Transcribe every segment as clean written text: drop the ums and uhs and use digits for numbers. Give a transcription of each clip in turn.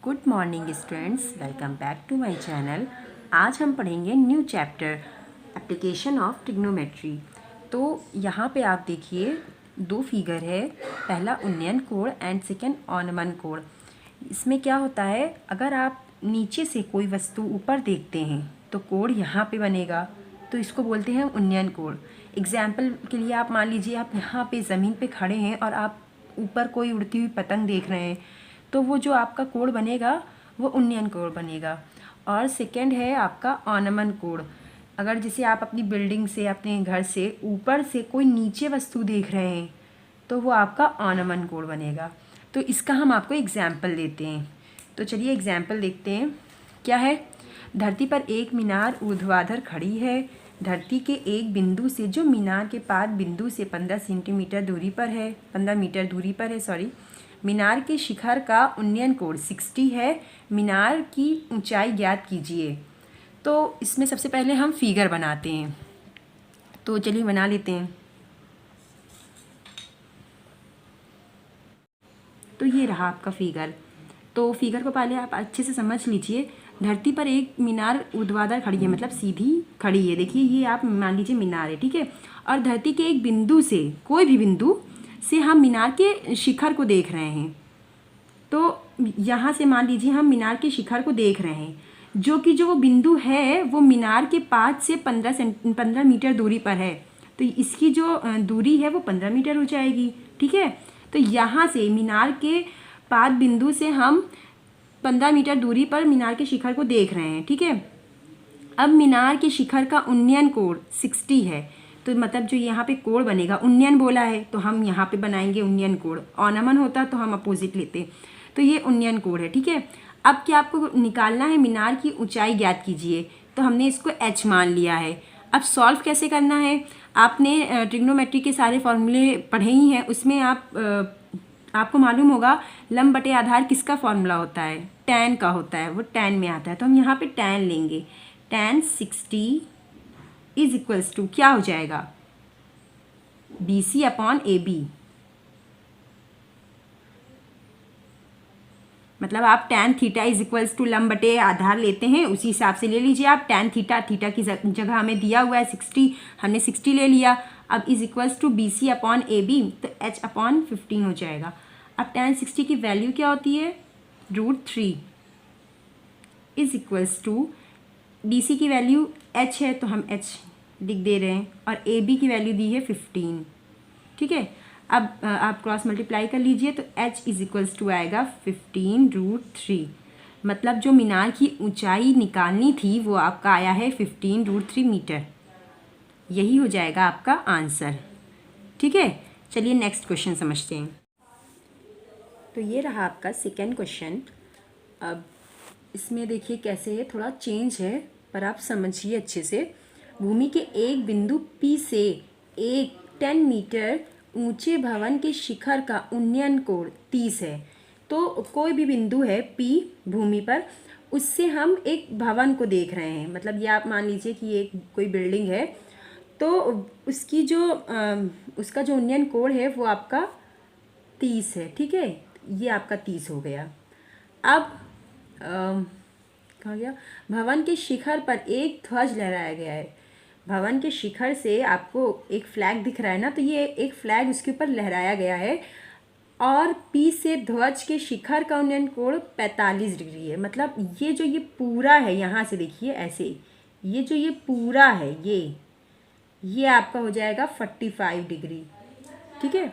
Good morning students, welcome back to my channel. आज हम पढ़ेंगे new chapter application of trigonometry. तो यहाँ पे आप देखिए दो फिगर है, पहला उन्नयन कोण एंड सेकेंड अवनमन कोण। इसमें क्या होता है, अगर आप नीचे से कोई वस्तु ऊपर देखते हैं तो कोण यहाँ पे बनेगा, तो इसको बोलते हैं उन्नयन कोण। एग्जाम्पल के लिए आप मान लीजिए आप यहाँ पे ज़मीन पे खड़े हैं और आप ऊपर कोई उड़ती हुई पतंग देख रहे हैं, तो वो जो आपका कोण बनेगा वो उन्नयन कोण बनेगा। और सेकंड है आपका अवनमन कोण। अगर जैसे आप अपनी बिल्डिंग से, अपने घर से ऊपर से कोई नीचे वस्तु देख रहे हैं तो वो आपका अवनमन कोण बनेगा। तो इसका हम आपको एग्जाम्पल देते हैं। तो चलिए एग्जाम्पल देखते हैं। क्या है, धरती पर एक मीनार ऊर्ध्वाधर खड़ी है। धरती के एक बिंदु से, जो मीनार के पाद बिंदु से 15 सेंटीमीटर दूरी पर है, 15 मीटर दूरी पर है सॉरी। मीनार के शिखर का उन्नयन कोण 60 है। मीनार की ऊंचाई ज्ञात कीजिए। तो इसमें सबसे पहले हम फिगर बनाते हैं, तो चलिए बना लेते हैं। तो ये रहा आपका फिगर। तो फिगर को पहले आप अच्छे से समझ लीजिए। धरती पर एक मीनार ऊर्ध्वाधर खड़ी है, मतलब सीधी खड़ी है। देखिए ये आप मान लीजिए मीनार है, ठीक है। और धरती के एक बिंदु से, कोई भी बिंदु से हम मीनार के शिखर को देख रहे हैं। तो यहाँ से मान लीजिए हम मीनार के शिखर को देख रहे हैं, जो वो बिंदु है वो मीनार के पाद से 15 मीटर दूरी पर है। तो इसकी जो दूरी है वो 15 मीटर हो जाएगी, ठीक है। तो यहाँ से मीनार के पाद बिंदु से हम 15 मीटर दूरी पर मीनार के शिखर को देख रहे हैं, ठीक है। अब मीनार के शिखर का उन्नयन कोण 60 है। तो मतलब जो यहाँ पे कोण बनेगा, उन्नयन बोला है तो हम यहाँ पे बनाएंगे उन्नयन कोण। अवनमन होता तो हम अपोजिट लेते। तो ये उन्नयन कोण है, ठीक है। अब क्या आपको निकालना है, मीनार की ऊंचाई ज्ञात कीजिए। तो हमने इसको h मान लिया है। अब सॉल्व कैसे करना है, आपने ट्रिग्नोमेट्री के सारे फॉर्मूले पढ़े ही हैं। उसमें आपको मालूम होगा लंब बटे आधार किसका फॉर्मूला होता है, tan का होता है, वो tan में आता है। तो हम यहाँ पे tan लेंगे। tan 60 इज इक्वल्स टू क्या हो जाएगा, BC अपॉन AB। मतलब आप tan theta is equals to लंब बटे आधार लेते हैं, उसी हिसाब से ले लीजिए आप। tan थीटा, थीटा की जगह हमें दिया हुआ है 60, हमने 60 ले लिया। अब is equals to BC upon AB, तो h अपॉन 15 हो जाएगा। अब tan 60 की वैल्यू क्या होती है, √3 इज इक्वल्स टू BC की वैल्यू h है तो हम h लिख दे रहे हैं, और AB की वैल्यू दी है 15, ठीक है। अब आप क्रॉस मल्टीप्लाई कर लीजिए तो h इज इक्वल्स टू आएगा 15√3। मतलब जो मीनार की ऊंचाई निकालनी थी वो आपका आया है 15√3 मीटर। यही हो जाएगा आपका आंसर, ठीक है। चलिए नेक्स्ट क्वेश्चन समझते हैं। तो ये रहा आपका सेकेंड क्वेश्चन। अब इसमें देखिए कैसे है, थोड़ा चेंज है पर आप समझिए अच्छे से। भूमि के एक बिंदु P से एक 10 मीटर ऊंचे भवन के शिखर का उन्नयन कोण 30 है। तो कोई भी बिंदु है P भूमि पर, उससे हम एक भवन को देख रहे हैं। मतलब ये आप मान लीजिए कि ये कोई बिल्डिंग है, तो उसकी जो उसका जो उन्नयन कोण है वो आपका 30 है, ठीक है। ये आपका 30 हो गया। अब कहाँ गया, भवन के शिखर पर एक ध्वज लहराया गया है। भवन के शिखर से आपको एक फ्लैग दिख रहा है ना, तो ये एक फ्लैग उसके ऊपर लहराया गया है। और P से ध्वज के शिखर का उन्नयन कोण 45 डिग्री है। मतलब ये पूरा है, यहाँ से देखिए ऐसे, ये जो ये पूरा है ये आपका हो जाएगा 45 डिग्री, ठीक है।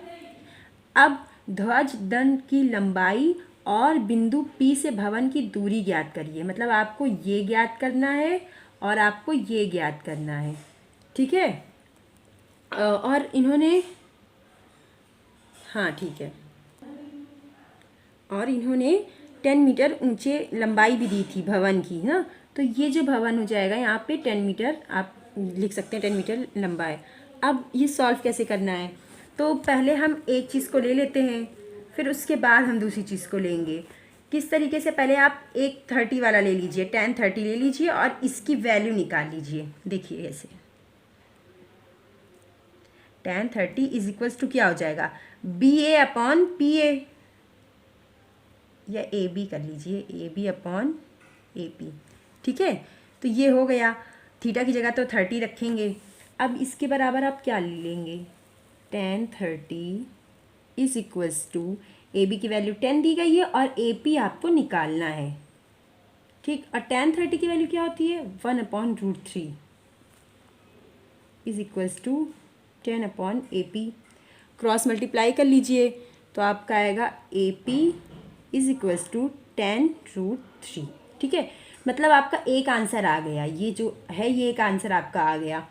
अब ध्वज दंड की लंबाई और बिंदु P से भवन की दूरी ज्ञात करिए। मतलब आपको ये ज्ञात करना है और आपको ये ज्ञात करना है, ठीक है। और इन्होंने, हाँ ठीक है, और इन्होंने 10 मीटर ऊंचे लंबाई भी दी थी भवन की ना। तो ये जो भवन हो जाएगा यहाँ पे 10 मीटर, आप लिख सकते हैं 10 मीटर लंबा है। अब ये सॉल्व कैसे करना है, तो पहले हम एक चीज़ को ले लेते हैं, फिर उसके बाद हम दूसरी चीज़ को लेंगे। किस तरीके से, पहले आप एक 30 वाला ले लीजिए, tan 30 ले लीजिए और इसकी वैल्यू निकाल लीजिए। देखिए ऐसे tan 30 इज इक्वल्स टू क्या हो जाएगा, BA अपॉन PA। या ए बी कर लीजिए, A B upon A P. ठीक है, तो ये हो गया। थीटा की जगह तो 30 रखेंगे। अब इसके बराबर आप क्या लेंगे, tan 30 is equals to, A B की वैल्यू 10 दी गई है और ए पी आपको निकालना है। ठीक, और tan 30 की वैल्यू क्या होती है, 1/√3 is equals to 10/AP। Cross multiply कर लीजिए तो आपका आएगा AP इज इक्वल्स टू 10√3। ठीक है, मतलब आपका एक आंसर आ गया, ये जो है ये एक आंसर आपका आ गया।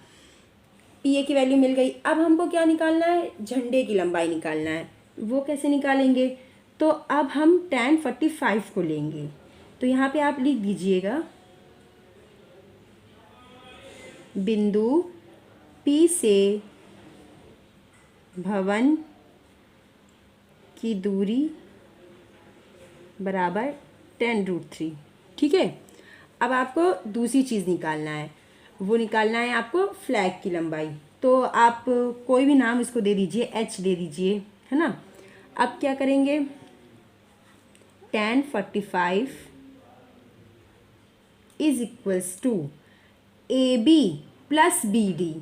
PA की वैल्यू मिल गई। अब हमको क्या निकालना है, झंडे की लंबाई निकालना है। वो कैसे निकालेंगे, तो अब हम tan 45 को लेंगे। तो यहाँ पे आप लिख दीजिएगा बिंदु P से भवन की दूरी बराबर 10√3। ठीक है, अब आपको दूसरी चीज़ निकालना है, वो निकालना है आपको फ्लैग की लंबाई। तो आप कोई भी नाम इसको दे दीजिए, H दे दीजिए, है ना। अब क्या करेंगे, tan 45 is equals to AB plus BD,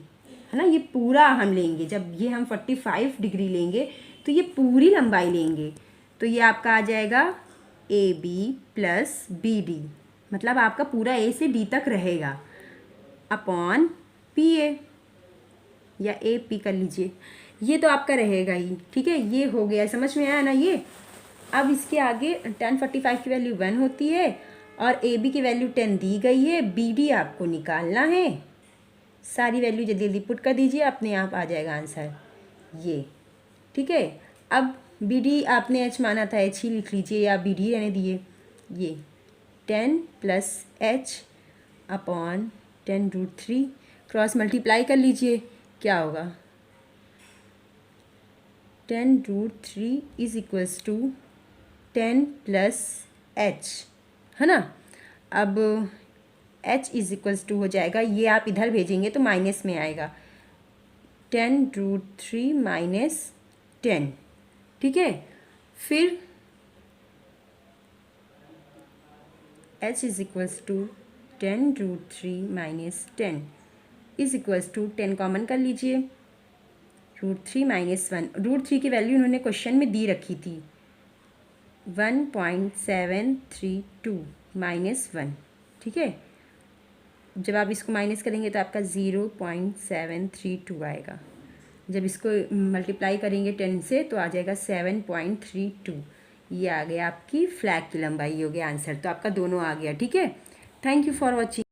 है ना। ये पूरा हम लेंगे, जब ये हम 45 डिग्री लेंगे तो ये पूरी लंबाई लेंगे। तो ये आपका आ जाएगा AB प्लस BD, मतलब आपका पूरा A से B तक रहेगा, अपॉन PA या AP कर लीजिए। ये तो आपका रहेगा ही। ठीक है, ये हो गया, समझ में आया ना ये। अब इसके आगे tan 45 की वैल्यू 1 होती है और AB की वैल्यू 10 दी गई है, BD आपको निकालना है। सारी वैल्यू जल्दी जल्दी पुट कर दीजिए, अपने आप आ जाएगा आंसर ये। ठीक है, अब BD आपने H माना था, H ही लिख लीजिए या BD रहने दिए। ये 10 plus H upon 10√3, cross multiply कर लीजिए, क्या होगा, 10√3 is equals to 10 plus H, है ना। अब H इज इक्वल्स टू हो जाएगा, ये आप इधर भेजेंगे तो माइनस में आएगा, 10√3 माइनस 10। ठीक है, फिर H is equals to 10√3 minus 10 is equals to 10 common कर लीजिए, √3 माइनस 1। √3 की वैल्यू उन्होंने क्वेश्चन में दी रखी थी, 1.732 माइनस 1। ठीक है, जब आप इसको माइनस करेंगे तो आपका 0.732 आएगा। जब इसको मल्टीप्लाई करेंगे 10 से तो आ जाएगा 7.32। ये आ गया आपकी फ्लैग की लंबाई, हो गया आंसर। तो आपका दोनों आ गया। ठीक है, थैंक यू फॉर वॉचिंग।